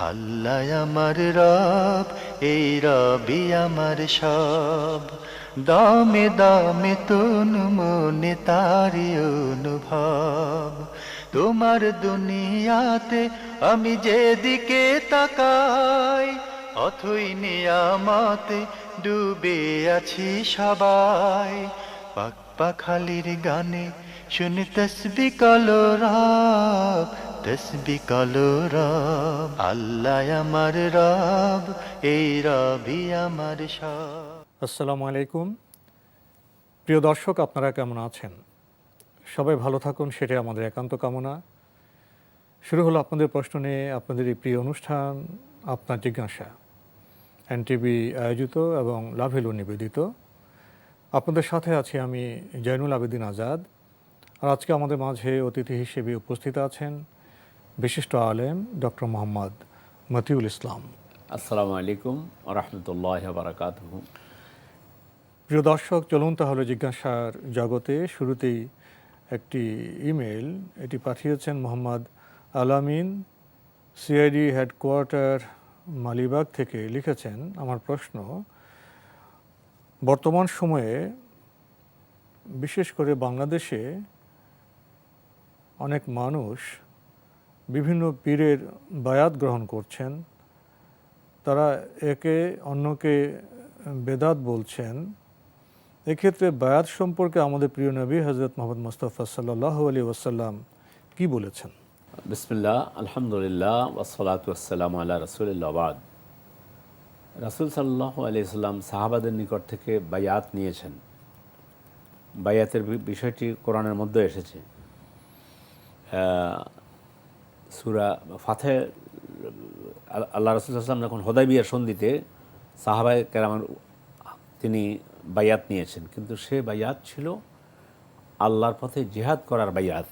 আল্লাহ আমার রব, এই রবি আমার সব। দামে দামে তন মনে তারি অনুভব। তোমার দুনিয়াতে আমি যেদিকে তাকাই, অথই নিয়ামতে ডুবে আছি সবাই। পাক পাখালির গানে শুনি তসবি কলো রব, তসবি কলো রব। আল্লাহ আমার রব, এই রবি আমার সব। আসসালামু আলাইকুম। প্রিয় দর্শক, আপনারা কেমন আছেন? সবাই ভালো থাকুন, সেটাই আমাদের একান্ত কামনা। শুরু হলো আপনাদের প্রশ্ন নিয়ে আপনাদের এই প্রিয় অনুষ্ঠান আপনার জিজ্ঞাসা, এনটিভি আয়োজিত এবং লাভেলু নিবেদিত। আপনাদের সাথে আছি আমি জয়নুল আবেদিন আজাদ। আর আজকে আমাদের মাঝে অতিথি হিসেবে উপস্থিত আছেন বিশিষ্ট আলেম ডক্টর মোহাম্মদ মতিউল ইসলাম। আসসালামু আলাইকুম ওয়া রাহমাতুল্লাহি ওয়া বারাকাতুহু। প্রিয় দর্শক, চলুন তাহলে জিজ্ঞাসার জগতে। শুরুতেই একটি ইমেল, এটি পাঠিয়েছেন মোহাম্মদ আলামিন, সিআইডি হেডকোয়ার্টার মালিবাগ থেকে। লিখেছেন, আমার প্রশ্ন, বর্তমান সময়ে বিশেষ করে বাংলাদেশে অনেক মানুষ বিভিন্ন পীরের বায়াত গ্রহণ করছেন। তারা একে অন্যকে বেদাত বলছেন। এক্ষেত্রে বায়াত সম্পর্কে আমাদের প্রিয় নবী হযরত মুহাম্মদ মুস্তাফা সাল্লাল্লাহু আলাইহি ওয়াসাল্লাম কি বলেছেন? বিসমিল্লাহ, আলহামদুলিল্লাহ, ওয়াসসালাতু ওয়াসসালামু আলা রাসূলিল্লাহ। বাদ, রাসূল সাল্লাল্লাহু আলাইহি ওয়াসাল্লাম সাহাবাদের নিকট থেকে বায়াত নিয়েছেন। বায়াতের বিষয়টি কোরআনের মধ্যে এসেছে। সূরা ফাতহে আল্লাহ রাসূল সাল্লাল্লাহু আলাইহি ওয়াসাল্লাম যখন হুদায়বিয়ার সন্ধিতে সাহাবায়ে কেরামের তিনি বায়াত নিয়েছেন, কিন্তু সে বায়াত ছিল আল্লাহর পথে জিহাদ করার বায়াত।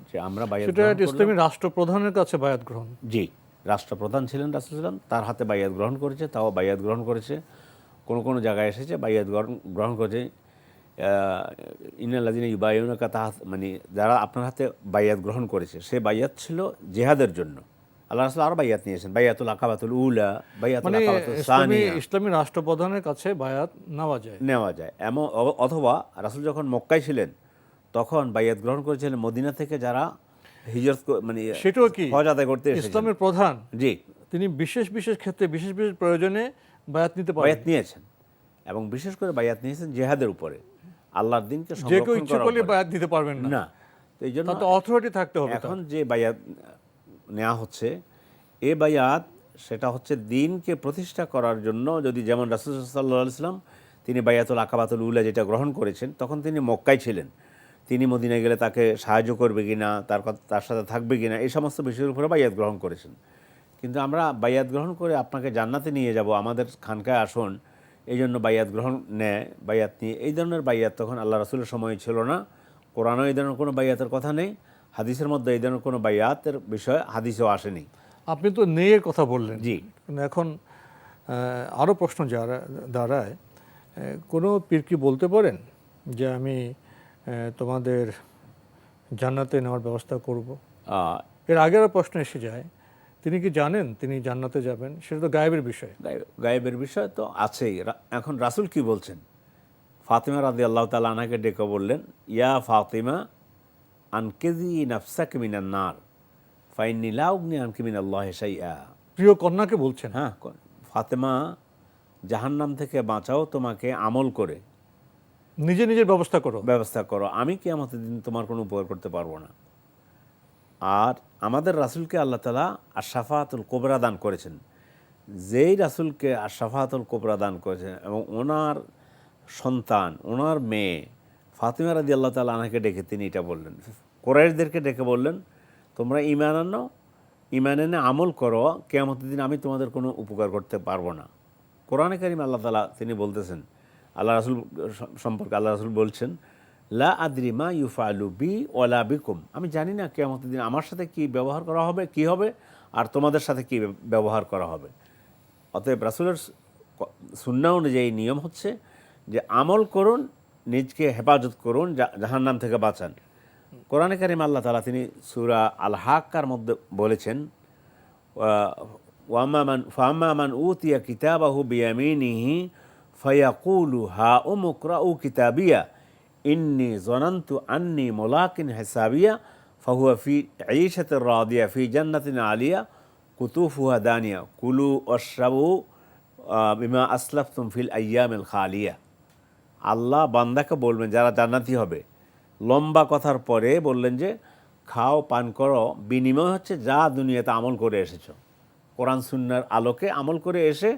যে আমরা বায়াত সেটা ইসলামী রাষ্ট্রপ্রধানের কাছে বায়াত গ্রহণ। জি, রাষ্ট্রপ্রধান ছিলেন রাসূল সাল্লাল্লাহু আলাইহি ওয়াসাল্লাম, তার হাতে বায়াত গ্রহণ করেছে। তাও বায়াত গ্রহণ করেছে, কোনো কোনো জায়গায় এসেছে বায়াত গ্রহণ করেছে ইন্নাল্লাযিনা ইউবাইয়ুনাকা তাহত, মানে যারা আপনার হাতে বায়াত গ্রহণ করেছে, সে বায়াত ছিল জিহাদের জন্য। আল্লাহ রাসূল আরও বায়াত নিয়েছেন, বায়াতুল আকাবাতুল উলা, বায়াতুল আকাবাতুল সানিয়া। ইসলামী রাষ্ট্রপ্রধানের কাছে বায়াত নেওয়া যায়। এমন অথবা রাসূল যখন মক্কায় ছিলেন তখন বায়াত গ্রহণ করেছিলেন মদিনা থেকে যারা হিজরত, মানে সেটাও কি হজ আদায় করতে এসেছেন। ইসলামের প্রধান, জি, তিনি বিশেষ বিশেষ ক্ষেত্রে বিশেষ বিশেষ প্রয়োজনে বায়াত নিতে পারেন। বায়াত নিয়েছেন এবং বিশেষ করে বায়াত নিয়েছেন জিহাদের উপরে, আল্লাহর দ্বীনকে যে কেউ সংরক্ষণ ইচ্ছে করার করলে উপরে। বায়াত দিতে পারবেন না, তো এই জন্য তাতে অথরিটি থাকতে হবে। এখন যে বায়াত নেওয়া হচ্ছে, এ বায়াত সেটা হচ্ছে দ্বীনকে প্রতিষ্ঠা করার জন্য। যদি যেমন রাসূল সাল্লাল্লাহু আলাইহি ওয়াসাল্লাম তিনি বায়াতুল আকাবাতুল উলা যেটা গ্রহণ করেছেন, তখন তিনি মক্কায় ছিলেন। তিনি মদিনায় গেলে তাকে সাহায্য করবে কিনা, তার সাথে থাকবে কিনা, এই সমস্ত বিষয়ের উপরে বায়াত গ্রহণ করেছেন। কিন্তু আমরা বায়াত গ্রহণ করে আপনাকে জান্নাতে নিয়ে যাব, আমাদের খানকায় আসুন, এই জন্য বায়াত গ্রহণ নেয়, বায়াত নিয়ে, এই ধরনের বায়াত তখন আল্লাহ রাসূলের সময় ছিল না। কোরআনও এই ধরনের কোনো বায়াতের কথা নেই, হাদিসের মধ্যে এই ধরনের কোনো বায়াতের বিষয় হাদিসেও আসেনি। আপনি তো নেয়ের কথা বললেন। জি, কিন্তু এখন আরও প্রশ্ন দাঁড়ায়, কোনো পীর কি বলতে পারেন যে আমি তোমাদের জান্নাতে নেওয়ার ব্যবস্থা করব? এর আগের প্রশ্ন এসে যায়, তিনি কি জানেন তিনি জান্নাতে যাবেন? সেটা তো গায়েবের বিষয়। গায়েবের বিষয় তো আছেই। এখন রাসূল কি বলছেন? ফাতিমা রাদিয়াল্লাহু তাআলা আনহাকে ডেকে বললেন, ইয়া ফাতিমা আনকিযি নাফসাকা মিনান নার ফাইন্নী লা উগনি আনকি মিনাল্লাহি শাইআ। প্রিয় কন্যাকে বলছেন, হ্যাঁ, ফাতেমা, জাহান্নাম থেকে বাঁচাও তোমাকে আমল করে, নিজের ব্যবস্থা করো, আমি কিয়ামতের দিন তোমার কোনো উপকার করতে পারবো না। আর আমাদের রাসূলকে আল্লাহ তাআলা আশ-শাফাআতুল কুবরা দান করেছেন। যেই রাসূলকে আশ-শাফাআতুল কুবরা দান করেছেন এবং ওনার সন্তান, ওনার মেয়ে ফাতিমা রাদিয়াল্লাহু তাআলা আনহাকে ডেকে তিনি এটা বললেন, কুরাইশদেরকে ডেকে বললেন, তোমরা ঈমান আনো, ঈমান এনে আমল করো, কিয়ামতের দিন আমি তোমাদের কোনো উপকার করতে পারবো না। কোরআনে কারীম আল্লাহ তাআলা তিনি বলতেছেন, আল্লাহ রাসূল সম্পর্কে আল্লাহ রাসূল বলছেন, লা আদরি মা ইউফআলু বি ওয়ালা বিকুম, আমি জানি না কিয়ামতের দিন আমার সাথে কি ব্যবহার করা হবে, কি হবে, আর তোমাদের সাথে কি ব্যবহার করা হবে। অতএব রাসূলের সুন্নাহ অনুযায়ী নিয়ম হচ্ছে যে আমল করুন, নিজকে হেফাজত করুন, জাহান্নাম থেকে বাঁচান। কোরআনে কারীম আল্লাহ তাআলা তিনি সূরা আল হাক্কার মধ্যে বলেছেন, ফাম্মা মান উতিয়া কিতাবাহু বিয়ামিনিহি ফায়াকুলু হাউম ইকরাউ কিতাবিয়া ইন্নী যনানতু আন্নী মুলাকিন হিসাবিয়া ফাহুয়া ফি ঈশাতির রাদিয়া ফি জান্নাতিন আলিয়া কুতুফুহা দানিয়া কুলু ওয়াশরাবু বিমা আসলাফতুম ফিল আইয়ামিল খালিয়া। আল্লাহ বান্দাকে বলবেন, যারা জান্নাতি হবে, লম্বা কথার পরে বললেন যে খাও পান করো, বিনিময় হচ্ছে যা দুনিয়াতে আমল করে এসেছো, কোরআন সুন্নাহর আলোকে আমল করে এসে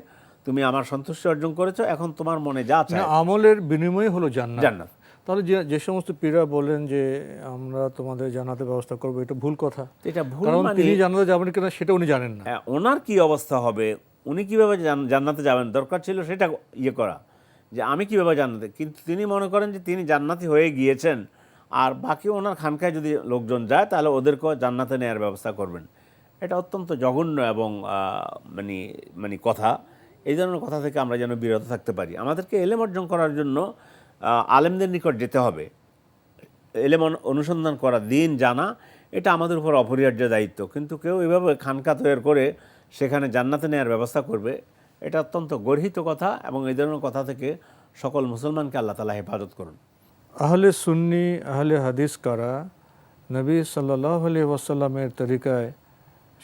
তুমি আমার সন্তুষ্টি অর্জন করেছো, এখন তোমার মনে যা চায়। আমলের বিনিময় হলো জান্নাত। জান্নাত। তাহলে যে সমস্ত পীররা বলেন যে আমরা তোমাদের জান্নাতের ব্যবস্থা করবো, এটা ভুল কথা। এটা ভুল, কারণ মানে তিনি জান্নাতে যাবেন কিনা সেটা উনি জানেন না। ওনার কি অবস্থা হবে, উনি কিভাবে জান্নাতে যাবেন, দরকার ছিল সেটা ইয়ে করা, যে আমি কিভাবে জান্নাতে। কিন্তু তিনি মনে করেন যে তিনি জান্নাতি হয়ে গিয়েছেন, আর বাকি ওনার খানকায় যদি লোকজন যায় তাহলে ওদেরকেও জান্নাতে নেওয়ার ব্যবস্থা করবেন। এটা অত্যন্ত জঘন্য এবং মানে কথা। এই ধরনের কথা থেকে আমরা যেন বিরত থাকতে পারি। আমাদেরকে এলেম অর্জন করার জন্য আলেমদের নিকট যেতে হবে, এলেম অনুসন্ধান করা, দিন জানা, এটা আমাদের উপর অপরিহার্য দায়িত্ব। কিন্তু কেউ এভাবে খানকা তৈরি করে সেখানে জান্নাতে নেওয়ার ব্যবস্থা করবে, এটা অত্যন্ত গর্হিত কথা, এবং এই ধরনের কথা থেকে সকল মুসলমানকে আল্লাহ তাআলা হেফাজত করুন। আহলে সুন্নি আহলে হাদিস কারা, নবী সাল্লাল্লাহু আলাইহি ওয়াসাল্লামের তরিকায়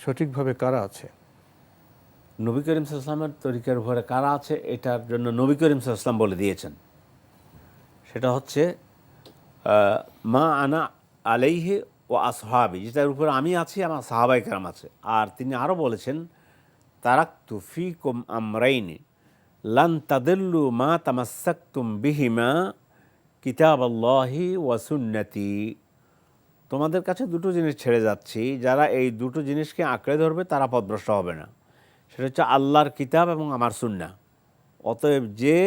সঠিকভাবে কারা আছে? নবী করিম সাল্লাল্লাহু আলাইহি ওয়াসাল্লামের তরিকার উপরে কারা আছে, এটার জন্য নবী করিম সাল্লাল্লাহু আলাইহি ওয়াসাল্লাম বলে দিয়েছেন। সেটা হচ্ছে মা আনা আলাইহি ও আসহাবি, যেটার উপরে আমি আছি, আমার সাহাবায়ে কেরাম আছে। আর তিনি আরও বলেছেন, তারাকতু ফিকুম আমরাইনি লান তাদিল্লু মা তামাসসাকতুম বিহিমা কিতাবাল্লাহি ওয়া সুন্নতি। তোমাদের কাছে দুটো জিনিস ছেড়ে যাচ্ছি, যারা এই দুটো জিনিসকে আঁকড়ে ধরবে তারা পথভ্রষ্ট হবে না। সেটা হচ্ছে আল্লাহর কিতাব এবং আমার সুন্নাহ। অতএব যে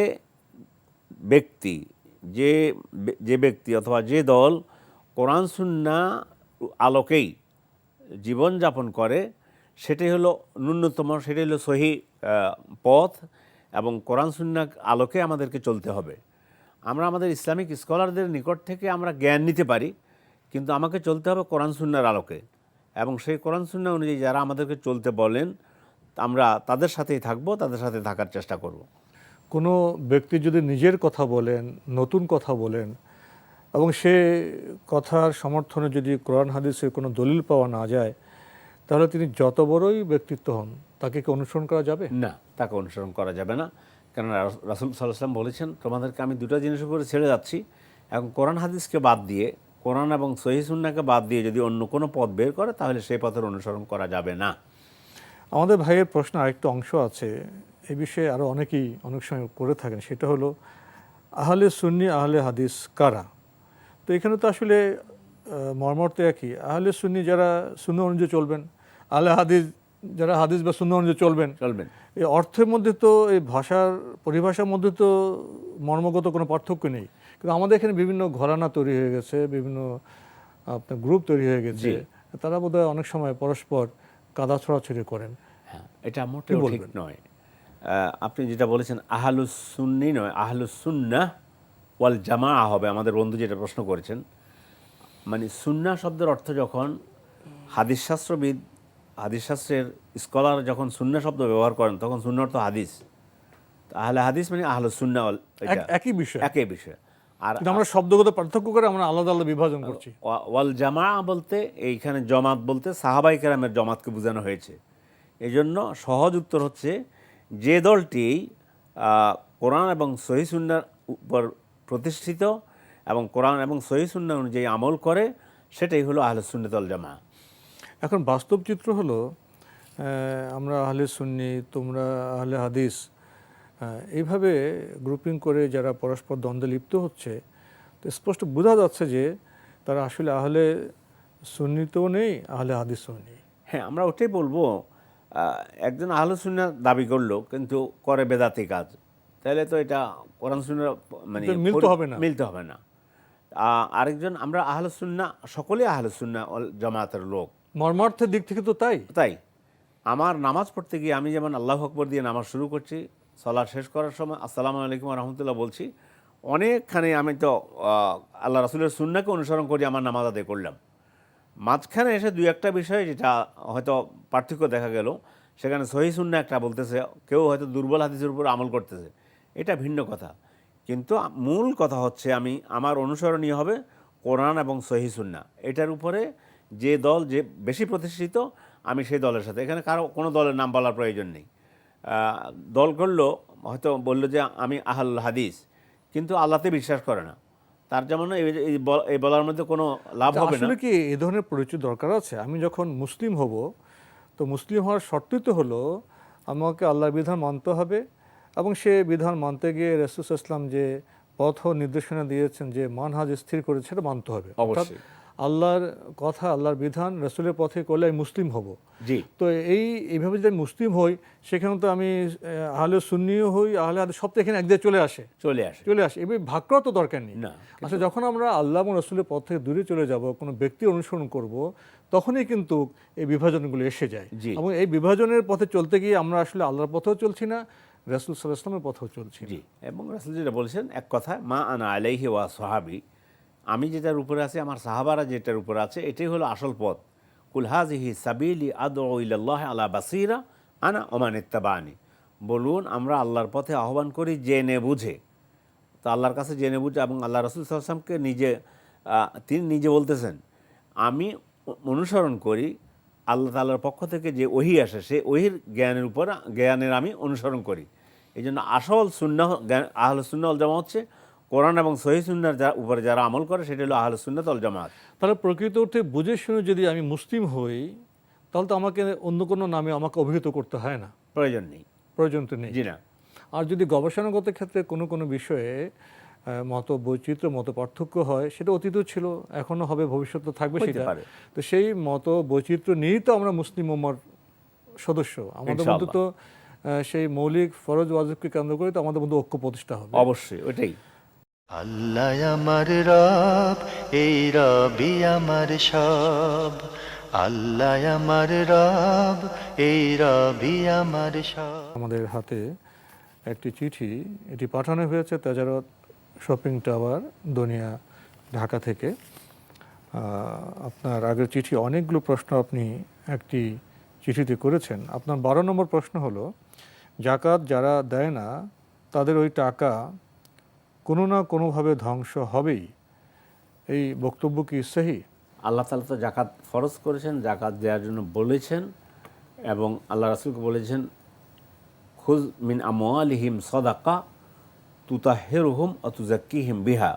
ব্যক্তি অথবা যে দল কোরআন সুন্নাহ আলোকেই জীবনযাপন করে, সেটাই হলো ন্যূনতম, সেটাই হলো সহি পথ, এবং কোরআন সুন্নাহ আলোকে আমাদেরকে চলতে হবে। আমরা আমাদের ইসলামিক স্কলারদের নিকট থেকে আমরা জ্ঞান নিতে পারি, কিন্তু আমাকে চলতে হবে কোরআন সুন্নাহর আলোকে, এবং সেই কোরআন সুন্নাহ অনুযায়ী যারা আমাদেরকে চলতে বলেন আমরা তাদের সাথেই থাকবো, তাদের সাথে থাকার চেষ্টা করব। কোনো ব্যক্তি যদি নিজের কথা বলেন, নতুন কথা বলেন, এবং সে কথার সমর্থনে যদি কোরআন হাদিসের কোনো দলিল পাওয়া না যায়, তাহলে তিনি যত বড়ই ব্যক্তিত্ব হন, তাকে কি অনুসরণ করা যাবে? না, তাকে অনুসরণ করা যাবে না। কেননা রাসূল সাল্লাল্লাহু আলাইহি ওয়াসাল্লাম বলেছেন, তোমাদেরকে আমি দুটো জিনিসের উপরে ছেড়ে যাচ্ছি, এবং কোরআন হাদিসকে বাদ দিয়ে, কোরআন এবং সহিহ সুন্নাহকে বাদ দিয়ে যদি অন্য কোনো পথ বের করে, তাহলে সেই পথের অনুসরণ করা যাবে না। আমাদের ভাইয়ের প্রশ্ন আরেকটা অংশ আছে, এই বিষয়ে আরও অনেকেই অনেক সময় করে থাকেন, সেটা হলো আহলে সুন্নি আহলে হাদিস কারা। তো এখানে তো আসলে মর্মর্থ একই। আহলে সুন্নি যারা সুন্নাহ অনুযায়ী চলবেন, আহলে হাদিস যারা হাদিস বা সুন্নাহ অনুযায়ী চলবেন। এই অর্থের মধ্যে তো, এই ভাষার পরিভাষার মধ্যে তো মর্মগত কোনো পার্থক্য নেই, কিন্তু আমাদের এখানে বিভিন্ন ঘরানা তৈরি হয়ে গেছে, বিভিন্ন আপনার গ্রুপ তৈরি হয়ে গেছে, তারা বোধহয় অনেক সময় পরস্পর কাদা ছড়াছড়ি করেন। হ্যাঁ, এটা মোটেও ঠিক নয়। আপনি যেটা বলেছেন আহলুস সুন্নি নয়, আহলুস সুন্নাহ ওয়াল জামাআহ হবে। আমাদের বন্ধু যেটা প্রশ্ন করেছেন, মানে সুন্নাহ শব্দের অর্থ যখন হাদিস শাস্ত্রের স্কলার যখন সুন্নাহ শব্দ ব্যবহার করেন, তখন সুন্নাহ অর্থ হাদিস। আহলে হাদিস মানে আহলুস সুন্নাহ, একই বিষয়। আর আমরা শব্দগত পার্থক্য করে আমরা আলাদা আলাদা বিভাজন করছি। ওয়াল জামাআহ বলতে, এইখানে জমাত বলতে সাহাবায়ে কেরামের জমাতকে বোঝানো হয়েছে। এই জন্য সহজ উত্তর হচ্ছে, যে দলটি কোরআন এবং সহিহ সুন্নাহর উপর প্রতিষ্ঠিত এবং কোরআন এবং সহিহ সুন্নাহ অনুযায়ী আমল করে, সেটাই হলো আহলে সুন্নাত ওয়াল জামাআহ। এখন বাস্তব চিত্র হলো, আমরা আহলে সুন্নি, তোমরা আহলে হাদিস, এইভাবে গ্রুপিং করে যারা পরস্পর দ্বন্দ্বে লিপ্ত হচ্ছে, তো স্পষ্ট বোঝা যাচ্ছে যে তারা আসলে আহলে সুন্নিতেও নেই, আহলে হাদিসও নেই। হ্যাঁ, আমরা ওটাই বলবো। একজন আহলে সুন্নাহ দাবি করলো কিন্তু করে বেদাতি কাজ, তাহলে তো এটা কোরআন সুন্নাহ মানে মিলতে হবে না। আরেকজন, আমরা আহলে সুন্নাহ, সকলেই আহলে সুন্নাহ ওয়াল জামাতের লোক, মর্মার্থের দিক থেকে তো তাই। আমার নামাজ পড়তে গিয়ে আমি যেমন আল্লাহু আকবার দিয়ে নামাজ শুরু করছি, সালাত শেষ করার সময় আসসালামু আলাইকুম ওয়া রাহমাতুল্লাহ বলছি, অনেকখানি আমি তো আল্লাহ রাসূলের সুন্নাহকে অনুসরণ করে আমার নামাজ আদায় করলাম। মাঝখানে এসে দুই একটা বিষয় যেটা হয়তো পার্থক্য দেখা গেল, সেখানে সহিহ সুন্নাহ একটা বলতেছে, কেউ হয়তো দুর্বল হাদিসের উপর আমল করতেছে, এটা ভিন্ন কথা। কিন্তু মূল কথা হচ্ছে আমার অনুসরণীয় হবে কোরআন এবং সহিহ সুন্নাহ। এটার উপরে যে দল যে বেশি প্রতিষ্ঠিত, আমি সেই দলের সাথে, এখানে কারো কোনো দলের নাম বলার প্রয়োজন নেই। দল করলো, হয়তো বললো যে আমি আহলুল হাদিস, কিন্তু আল্লাহতে বিশ্বাস করে না, তার যেমন এই বলার মধ্যে কোনো লাভ হবে না। আসলে কি এই ধরনের পরিচয় দরকার আছে? আমি যখন মুসলিম হব, তো মুসলিম হওয়ার শর্তই তো হলো আমাকে আল্লাহর বিধান মানতে হবে, এবং সে বিধান মানতে গিয়ে রাসূল সাল্লাল্লাহু আলাইহি ওয়াসাল্লাম যে পথ ও নির্দেশনা দিয়েছেন, যে মানহাজ স্থির করেছে, সেটা মানতে হবে। অর্থাৎ অবশ্যই। আল্লাহর কথা, আল্লাহর বিধান রাসূলের পথে করলে আমি মুসলিম হব। জি, তো এইভাবে যদি আমি মুসলিম হই, সেখানে তো আমি আহলে সুন্নিও হই, আহলে হাদিস, সব তো এখানে এক জায়গায় চলে আসে। চলে আসে, এবার ভাগ করার তো দরকার নেই। না, আচ্ছা, যখন আমরা আল্লাহ এবং রসুলের পথ থেকে দূরে চলে যাব, কোনো ব্যক্তির অনুসরণ করব, তখনই কিন্তু এই বিভাজনগুলো এসে যায়। জি, এবং এই বিভাজনের পথে চলতে গিয়ে আমরা আসলে আল্লাহর পথেও চলছি না, রাসূল সাল্লাল্লাহু আলাইহি ওয়াসাল্লামের পথেও চলছি না। জি। এবং রাসূল যেটা বলেছেন, এক কথা, মা আনা আলাইহি ওয়া সাহাবি, আমি যেটার উপরে আছি, আমার সাহাবারা যেটার উপরে আছে, এটাই হলো আসল পথ। কুল হাযিহি সাবিলি আদউ ইলাল্লাহি আলা বাসীরা আনা ওয়া মান ইত্তাবানি। বলুন, আমরা আল্লাহর পথে আহ্বান করি জেনে বুঝে। তো আল্লাহর কাছে জেনে বুঝে, এবং আল্লাহ রাসূল সাল্লাল্লাহু আলাইহি ওয়াসাল্লামকে তিনি নিজে বলতেছেন, আমি অনুসরণ করি আল্লাহ তাআলার পক্ষ থেকে যে ওহী আসে, সেই ওহীর জ্ঞানের আমি অনুসরণ করি। এই জন্য আসল সুন্নাহ, আহলুস সুন্নাহ ওয়াল জামাত হচ্ছে কোরআন এবং সহিহ সুন্নাহর উপরে যারা আমল করে, সেটা হলো আহলুস সুন্নাহ ওয়াল জামাত। তাহলে প্রকৃত অর্থে বুঝে শুনে যদি আমি মুসলিম হই, তাহলে তো আমাকে অন্য কোনো নামে আমাকে অভিহিত করতে হয় না, প্রয়োজন নেই। প্রয়োজন তো নেই। জি না। আর যদি গবেষণাগত ক্ষেত্রে কোনো কোনো বিষয়ে মত বৈচিত্র্য, মত পার্থক্য হয়, সেটা অতীতও ছিল, এখনও হবে, ভবিষ্যতে থাকবে হইতে সেটা। পারে। তো সেই মত বৈচিত্র্য নিয়েই তো আমরা মুসলিম উম্মার সদস্য। আমাদের মধ্যে তো সেই মৌলিক ফরজ ওয়াজিবকে কেন্দ্র করে তো আমাদের মধ্যে ঐক্য প্রতিষ্ঠা হবে। অবশ্যই, ওইটাই। আল্লাহ আমার রব, এই রবি আমার সব। আল্লাহ আমার রব, এই রবি আমার সব। আমাদের হাতে একটি চিঠি, এটি পাঠানো হয়েছে তেজারত শপিং টাওয়ার, দনিয়া, ঢাকা থেকে। আপনার আগের চিঠি অনেকগুলো প্রশ্ন আপনি একটি চিঠিতে করেছেন। আপনার 12 নম্বর প্রশ্ন হলো, জাকাত যারা দেয় না তাদের ওই টাকা কোনো না কোনোভাবে ধ্বংস হবেই, এই বক্তব্য কি সহি? আল্লাহ তাআলা তো জাকাত ফরজ করেছেন, জাকাত দেওয়ার জন্য বলেছেন, এবং আল্লাহ রাসূলকে বলেছেন, খুয মিন আমওয়ালিহিম সাদাকা তুতাহহিরুহুম ওয়া তুযাক্কিহিম বিহা।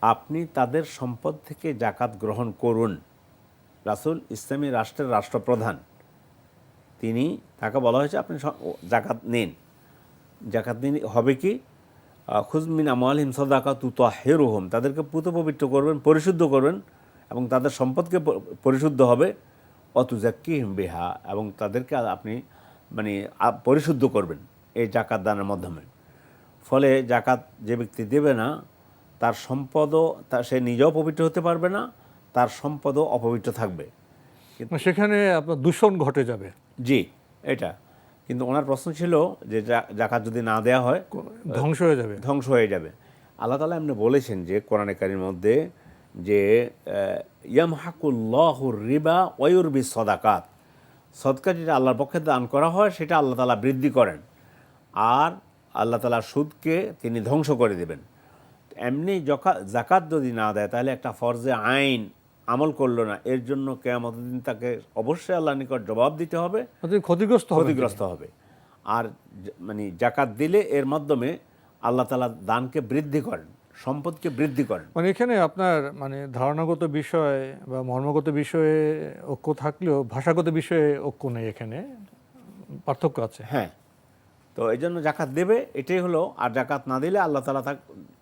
আপনি তাদের সম্পদ থেকে জাকাত গ্রহণ করুন। রাসূল ইসলামী রাষ্ট্রের রাষ্ট্রপ্রধান, তাকে বলা হয়েছে আপনি জাকাত নিন। জাকাত নিন হবে কি, খুয মিন আমওয়ালিহিম সাদাকা তুতাহহিরুহুম, তাদেরকে পুত পবিত্র করবেন, পরিশুদ্ধ করবেন, এবং তাদের সম্পদকে পরিশুদ্ধ হবে, ওয়া তুযাক্কিহিম বিহা, এবং তাদেরকে আপনি পরিশুদ্ধ করবেন এই জাকাত দানের মাধ্যমে। ফলে জাকাত যে ব্যক্তি দেবে না, তার সম্পদও, সে নিজেও পবিত্র হতে পারবে না, তার সম্পদও অপবিত্র থাকবে। সেখানে আপনার দূষণ ঘটে যাবে। জি, এটা কিন্তু ওনার প্রশ্ন ছিল যে জাকাত যদি না দেয়া হয় ধ্বংস হয়ে যাবে। আল্লাহ তাআলা এমনি বলেছেন যে কোরআনে কারীমের মধ্যে, যে ইয়ামহাকুল্লাহুর রিবা ওয়া ইউরবিস সাদাকাত, সদকা যেটা আল্লাহর পক্ষে দান করা হয় সেটা আল্লাহ তাআলা বৃদ্ধি করেন, আর আল্লাহ তাআলা সুদকে তিনি ধ্বংস করে দেবেন। এমনি জাকাত যদি না দেয়, তাহলে একটা ফরজে আইন আমল করলো না, এর জন্য কিয়ামতের দিন তাকে অবশ্যই আল্লাহর নিকট জবাব দিতে হবে, ক্ষতিগ্রস্ত হবে। আর জাকাত দিলে এর মাধ্যমে আল্লাহ তাআলা দানকে বৃদ্ধি করেন, সম্পদকে বৃদ্ধি করেন। এখানে আপনার ধারণাগত বিষয় বা মর্মগত বিষয়ে ঐক্য থাকলেও ভাষাগত বিষয়ে ঐক্য নেই, এখানে পার্থক্য আছে। হ্যাঁ, তো এই জন্য জাকাত দেবে, এটাই হলো। আর জাকাত না দিলে আল্লাহ তাআলা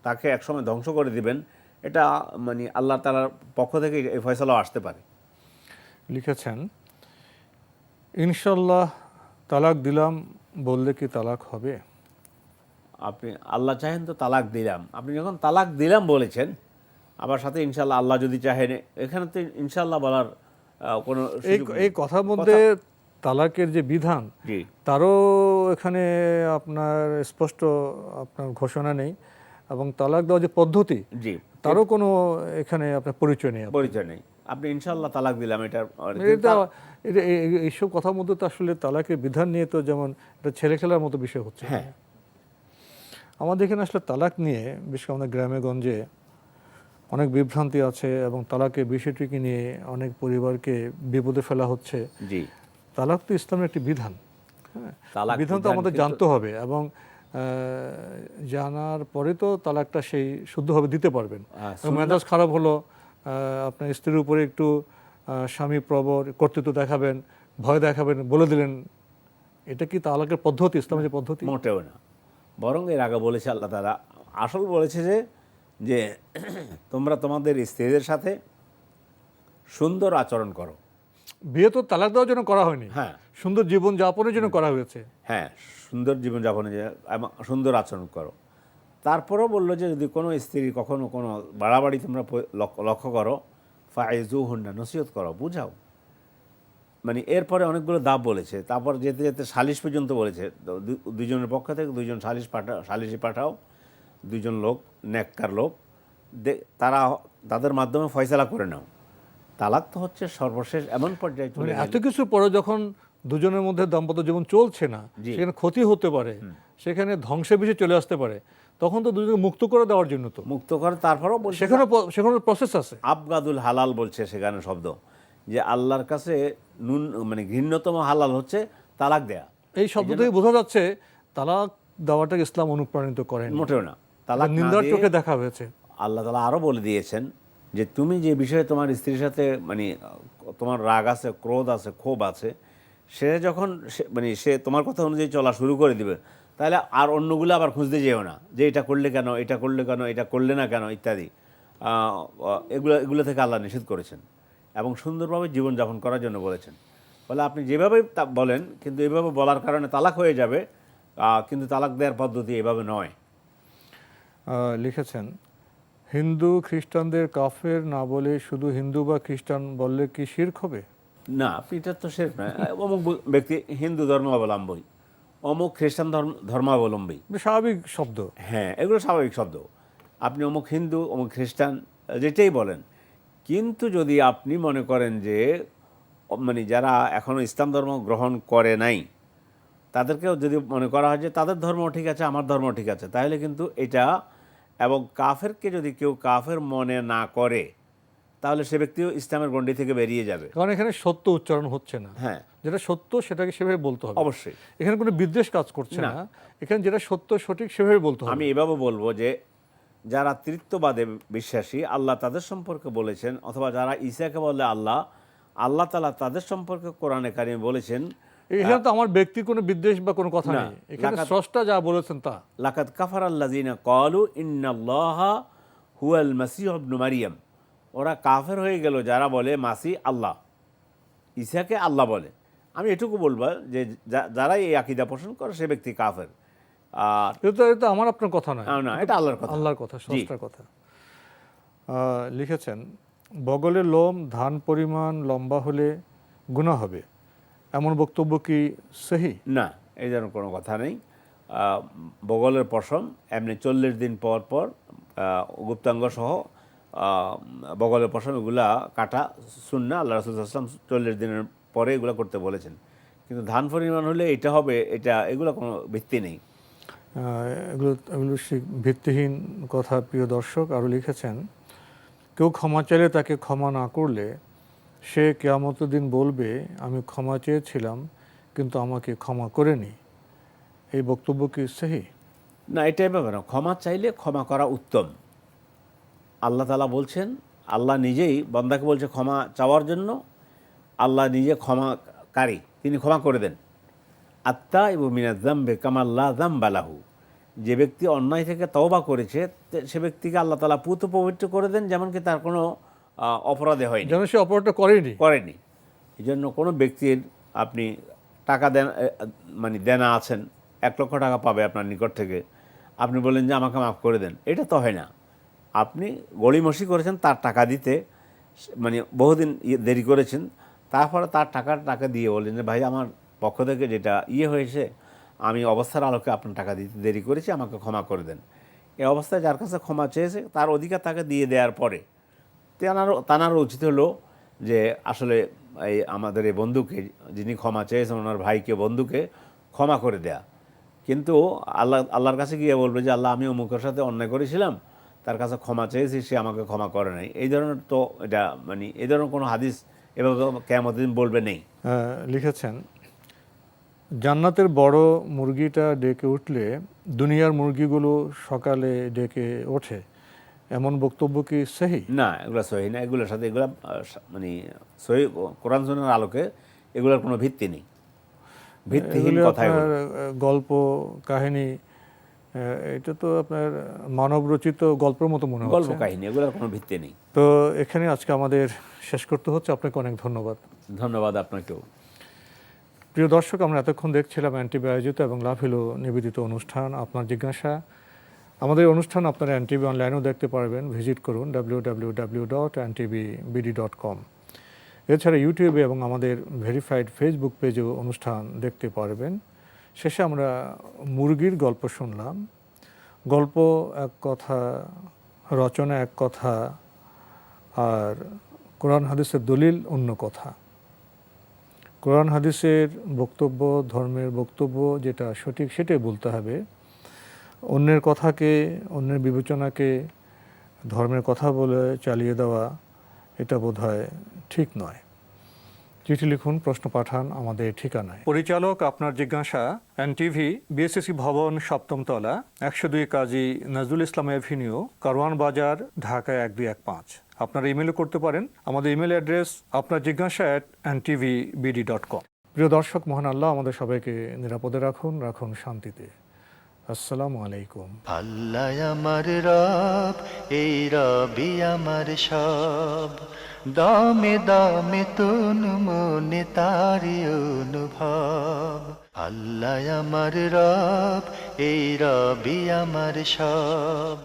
তাকে একসময় ধ্বংস করে দিবেন। এটা আল্লাহ তাআলার পক্ষ থেকে এই ফয়সালাও আসতে পারে। লিখেছেন, ইনশাল্লাহ তালাক দিলাম বললে কি তালাক হবে? আপনি আল্লাহ চাহেন তো তালাক দিলাম, আপনি যখন তালাক দিলাম বলেছেন, আবার সাথে ইনশাল্লাহ আল্লাহ যদি চাহেন, এখানে তো ইনশাল্লাহ বলার কোনো এই কথার মধ্যে তালাকের যে বিধান, তারও এখানে আপনার স্পষ্ট আপনার ঘোষণা নেই, এবং তালাক দেওয়ার যে পদ্ধতি, তারও কোনো এখানে আপনার পরিচয় নেই। আপনি ইনশাআল্লাহ তালাক দিলাম, এটা এটা এইসব কথার মধ্যে তো আসলে তালাকের বিধান নিয়ে তো যেমন এটা ছেলে খেলার মতো বিষয় হচ্ছে। হ্যাঁ, আমাদের এখানে আসলে তালাক নিয়ে বিশেষ করে আমাদের গ্রামে গঞ্জে অনেক বিভ্রান্তি আছে এবং তালাকের বিষয়টিকে নিয়ে অনেক পরিবারকে বিপদে ফেলা হচ্ছে। জি, তালাক তো ইসলামের একটি বিধান, হ্যাঁ, তালাক বিধান তো আমাদের জানতে হবে এবং জানার পরে তো তালাকটা সেই শুদ্ধভাবে দিতে পারবেন। মেজাজ খারাপ হলো, আপনার স্ত্রীর উপরে একটু স্বামী প্রবর কর্তৃত্ব দেখাবেন, ভয় দেখাবেন, বলে দিলেন, এটা কি তালাকের পদ্ধতি, ইসলামের যে পদ্ধতি? মোটেও না। বরং এর আগে বলেছে আল্লাহ তাআলা, আসল বলেছে যে তোমরা তোমাদের স্ত্রীদের সাথে সুন্দর আচরণ করো। বিয়ে তো তালাক দেওয়ার জন্য করা হয়নি, হ্যাঁ, সুন্দর জীবন যাপনের জন্য করা হয়েছে। হ্যাঁ, সুন্দর জীবনযাপনে এবং সুন্দর আচরণ করো। তারপরেও বললো যে যদি কোনো স্ত্রী কখনো কোনো বাড়াবাড়ি তোমরা লক্ষ্য করো, ফাইজুহুন্না, নসিহত করো, বুঝাও। মানে এরপরে অনেকগুলো দাব বলেছে, তারপর যেতে যেতে সালিশ পর্যন্ত বলেছে। দুইজনের পক্ষ থেকে দুইজন সালিশি পাঠাও, দুইজন লোক, নেককার লোক, তারা তাদের মাধ্যমে ফয়সালা করে নাও। তালাক তো হচ্ছে সর্বশেষ এমন পর্যায়ে চলে গেলে, এত কিছু পরে যখন দুজনের মধ্যে দাম্পত্য জীবন চলছে না, সেখানে ক্ষতি হতে পারে, সেখানে ধ্বংসের বিষয় চলে আসতে পারে, তখন তো দুজনকে মুক্ত করে দেওয়ার জন্য তো মুক্ত করে তারপরেও বলছে সেখানে প্রসেস আছে। আবগাদুল হালাল বলছে সেখানে শব্দ, যে আল্লাহর কাছে মানে ঘৃণ্যতম হালাল হচ্ছে তালাক দেয়া। এই শব্দ থেকে বোঝা যাচ্ছে তালাক দেওয়াটাকে ইসলাম অনুপ্রাণিত করেন মোটেও না। তালাক নিন্দার চোখে দেখা হয়েছে। আল্লাহ তাআলা আরও বলে দিয়েছেন যে তুমি যে বিষয়ে তোমার স্ত্রীর সাথে মানে তোমার রাগ আছে, ক্রোধ আছে, ক্ষোভ আছে, সে যখন মানে সে তোমার কথা অনুযায়ী চলা শুরু করে দিবে, তাহলে আর অন্যগুলো আবার খুঁজতে যেও না, যে এটা করলে কেন, এটা করলে কেন, এটা করলে না কেন ইত্যাদি। এগুলো থেকে আল্লাহ নিষেধ করেছেন এবং সুন্দরভাবে জীবনযাপন করার জন্য বলেছেন। ফলে আপনি যেভাবে বলেন, কিন্তু এভাবে বলার কারণে তালাক হয়ে যাবে, কিন্তু তালাক দেওয়ার পদ্ধতি এভাবে নয়। লিখেছেন, হিন্দু খ্রিস্টানদের কাফের না বলে শুধু হিন্দু বা খ্রিস্টান বললে কি শিরক হবে? না, এটা তো শিরক নয়। অমুক ব্যক্তি হিন্দু ধর্মাবলম্বী, অমুক খ্রিস্টান ধর্মাবলম্বী, স্বাভাবিক শব্দ। হ্যাঁ, এগুলো স্বাভাবিক শব্দ। আপনি অমুক হিন্দু, অমুক খ্রিস্টান, যেটাই বলেন। কিন্তু যদি আপনি মনে করেন যে মানে যারা এখনও ইসলাম ধর্ম গ্রহণ করে নাই, তাদেরকেও যদি মনে করা হয় যে তাদের ধর্ম ঠিক আছে, আমার ধর্ম ঠিক আছে, তাহলে কিন্তু এটা, এবং কাফেরকে যদি কেউ কাফের মনে না করে, তাহলে সে ব্যক্তিও ইসলামের গণ্ডি থেকে বেরিয়ে যাবে। কারণ এখানে সত্য উচ্চারণ হচ্ছে না। হ্যাঁ, যেটা সত্য সেটাকে সেভাবে বলতে হবে। অবশ্যই এখানে কোনো বিদ্বেষ কাজ করছে না, এখানে যেটা সত্য সঠিক সেভাবে বলতে হবে। আমি এভাবে বলবো যে যারা তৃতীয়বাদে বিশ্বাসী, আল্লাহ তাদের সম্পর্কে বলেছেন, অথবা যারা ঈসাকে বলে আল্লাহ, আল্লাহ তাআলা তাদের সম্পর্কে কোরআনে কারিমে বলেছেন। এখানে তো আমার ব্যক্তির কোনো বিদ্বেষ বা কোনো কথা নেই, এখানে স্রষ্টা যা বলেছেন তা। লাকাদ কাফারাল্লাযিনা ক্বালু ইন্নাল্লাহা হুয়াল মাসীহু ইবনু মারইয়াম। ওরা কাফের হয়ে গেল যারা বলে মাসিহ আল্লাহ, ঈসাকে আল্লাহ বলে। আমি এটুকু বলবো যে যারা এই আকীদা পোষণ করে সে ব্যক্তি কাফের। আর এটা আমার আপনার কথা নয়, না, এটা আল্লাহর কথা, আল্লাহর কথা, স্রষ্টার কথা। লিখেছেন, বগলের লোম ধান পরিমাণ লম্বা হলে গুনাহ হবে, এমন বক্তব্য কি সহি? না, এই যেন কোনো কথা নেই। বগলের পশম এমনি 40 দিন পর পর গুপ্তাঙ্গ সহ বগলের পশম এগুলা কাটা সুন্নাহ। আল্লাহ রাসূল সাল্লাল্লাহু আলাইহি ওয়াসাল্লাম 40 দিনের পরে এগুলো করতে বলেছেন। কিন্তু ধান পরিমাণ হলে এটা হবে, এগুলো কোনো ভিত্তি নেই। এগুলো ভিত্তিহীন কথা। প্রিয় দর্শক, আরও লিখেছেন, কেউ ক্ষমা চাইলে তাকে ক্ষমা না করলে সে কিয়ামতের দিন বলবে আমি ক্ষমা চেয়েছিলাম কিন্তু আমাকে ক্ষমা করেনি, এই বক্তব্য কি সহি? না, এটাই ব্যাপার না। ক্ষমা চাইলে ক্ষমা করা উত্তম। আল্লাহ তাআলা বলছেন, আল্লাহ নিজেই বান্দাকে বলছে ক্ষমা চাওয়ার জন্য। আল্লাহ নিজে ক্ষমাকারী, তিনি ক্ষমা করে দেন। আত্তাইবু মিনাজ যামবি কামা লা যামবা লাহু। যে ব্যক্তি অন্যায় থেকে তওবা করেছে, সে ব্যক্তিকে আল্লাহ তাআলা পুত পবিত্র করে দেন, যেমন কি তার কোনো অপরাধে হয়নি, যেন সে অপরাধটা করেনি। এই জন্য কোনো ব্যক্তির আপনি টাকা দেন, মানে দেনা আছেন, 1 লক্ষ টাকা পাবে আপনার নিকট থেকে, আপনি বলেন যে আমাকে মাফ করে দেন, এটা তো হয় না। আপনি গড়িমসি করেছেন তার টাকা দিতে, মানে বহুদিন দেরি করেছেন, তারপরে তার টাকা দিয়ে বললেন যে ভাই আমার পক্ষ থেকে যেটা হয়েছে, আমি অবস্থার আলোকে আপনার টাকা দিতে দেরি করেছি, আমাকে ক্ষমা করে দেন। এই অবস্থায় যার কাছে ক্ষমা চেয়েছে তার অধিকার তাকে দিয়ে দেওয়ার পরে তানারও উচিত হলো যে আসলে এই আমাদের এই বন্ধুকে, যিনি ক্ষমা চেয়েছেন ওনার ভাইকে, বন্ধুকে ক্ষমা করে দেয়া। কিন্তু আল্লাহর কাছে গিয়ে বলবে যে আল্লাহ, আমি অমুকের সাথে অন্যায় করেছিলাম, তার কাছে ক্ষমা চেয়েছি, সে আমাকে ক্ষমা করে নাই। এই ধরনের তো এটা মানে এই ধরনের কোনো হাদিস এভাবে কিয়ামতের দিন বলবে নেই। লিখেছেন, জান্নাতের বড় মুরগিটা ডেকে উঠলে দুনিয়ার মুরগিগুলো সকালে ডেকে ওঠে, এমন বক্তব্য কি সহি? না, এগুলো সহি না। এগুলোর সাথে এগুলো মানে সহি কোরআন সুন্নাহর আলোকে এগুলোর কোনো ভিত্তি নেই, ভিত্তিহীন এগুলি কথা আপনার এগুলো। গল্প কাহিনী, এটা তো আপনার মানব রচিত গল্পের মতো মনে গল্প হচ্ছে। কাহিনী, এগুলোর কোনো ভিত্তি নেই। তো এখানে আজকে আমাদের শেষ করতে হচ্ছে। আপনাকে অনেক ধন্যবাদ। ধন্যবাদ আপনাকেও। প্রিয় দর্শক, আমরা এতক্ষণ দেখছিলাম এনটিভি আয়োজিত এবং লাভিলো নিবেদিত অনুষ্ঠান আপনার জিজ্ঞাসা। আমাদের অনুষ্ঠান আপনারা এনটিভি অনলাইনেও দেখতে পারবেন। ভিজিট করুন www.ntvbd.com। এছাড়া ইউটিউবে এবং আমাদের ভেরিফাইড ফেসবুক পেজেও অনুষ্ঠান দেখতে পারবেন। শেষে আমরা মুরগির গল্প শুনলাম। গল্প এক কথা, রচনা এক কথা, আর কোরআন হাদিসের দলিল অন্য কথা। কোরআন হাদিসের বক্তব্য, ধর্মের বক্তব্য যেটা সঠিক সেটাই বলতে হবে। অন্যের কথাকে, অন্যের বিবেচনাকে ধর্মের কথা বলে চালিয়ে দেওয়া, এটা বোধহয় ঠিক নয়। চিঠি লিখুন, প্রশ্ন পাঠান আমাদের ঠিকানায়। পরিচালক আপনার জিজ্ঞাসা, এনটিভি, বিএসসি ভবন, 7ম তলা, 102 কাজী নজরুল ইসলাম এভিনিউ, কারওয়ান বাজার, ঢাকা 1215। আপনারা ইমেলও করতে পারেন। আমাদের ইমেল অ্যাড্রেস আপনার জিজ্ঞাসা @ntvbd.com। প্রিয় দর্শক, মহান আল্লাহ আমাদের সবাইকে নিরাপদে রাখুন, রাখুন শান্তিতে। আসসালামু আলাইকুম। আল্লাহ আমার রব, এই রবি আমার সব, দামে দামে তুন মনে তারি অনুভব। আল্লাহ আমার রব, এই রবি আমার সব।